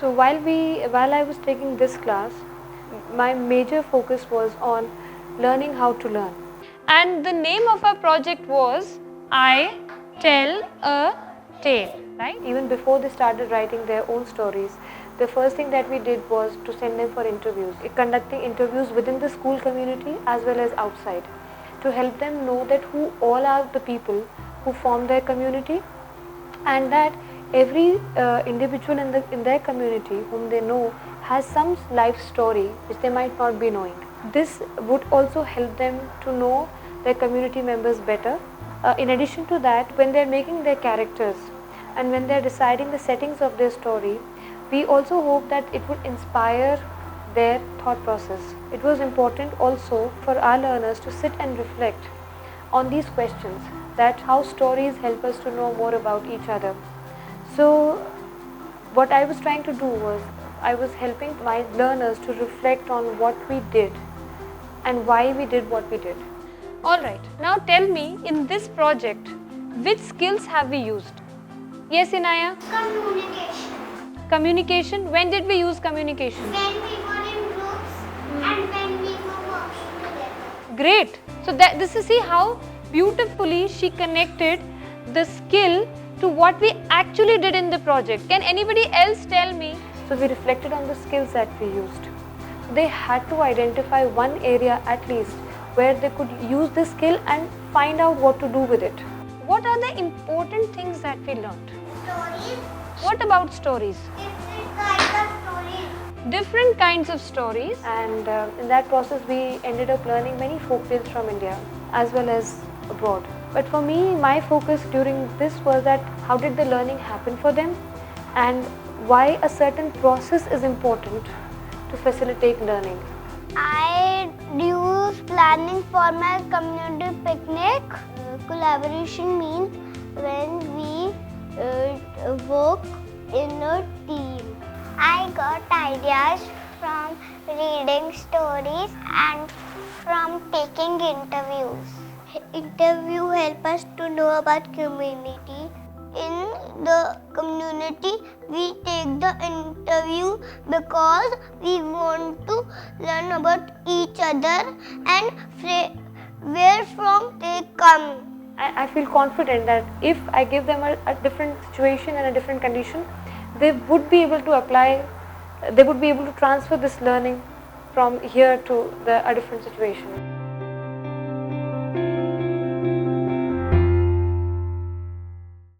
So while I was taking this class, my major focus was on learning how to learn. And the name of our project was I Tell a Tale, right? Even before they started writing their own stories, the first thing that we did was to send them for interviews, conducting interviews within the school community as well as outside, to help them know that who all are the people who form their community, and that every individual in their community whom they know has some life story which they might not be knowing. This would also help them to know their community members better. In addition to that, when they are making their characters and when they are deciding the settings of their story, we also hope that it would inspire their thought process. It was important also for our learners to sit and reflect on these questions, that how stories help us to know more about each other. So what I was trying to do was, I was helping my learners to reflect on what we did and why we did what we did. Alright, now tell me, in this project, which skills have we used? Yes, Inaya? Communication. Communication. When did we use communication? When we were in groups and when we were working together. Great. So this is, see how beautifully she connected the skill to what we actually did in the project. Can anybody else tell me? So we reflected on the skills that we used. They had to identify one area at least where they could use this skill and find out what to do with it. What are the important things that we learned? Stories. What about stories? Different kinds of stories. Different kinds of stories. And in that process we ended up learning many folk tales from India as well as abroad. But for me, my focus during this was that how did the learning happen for them and why a certain process is important to facilitate learning. I use planning for my community picnic. Collaboration means when we work in a team. I got ideas from reading stories and from taking interviews. Interview help us to know about community. In the community, we take the interview because we want to learn about each other and where from they come. I feel confident that if I give them a different situation and a different condition, they would be able to apply, they would be able to transfer this learning from here to a different situation.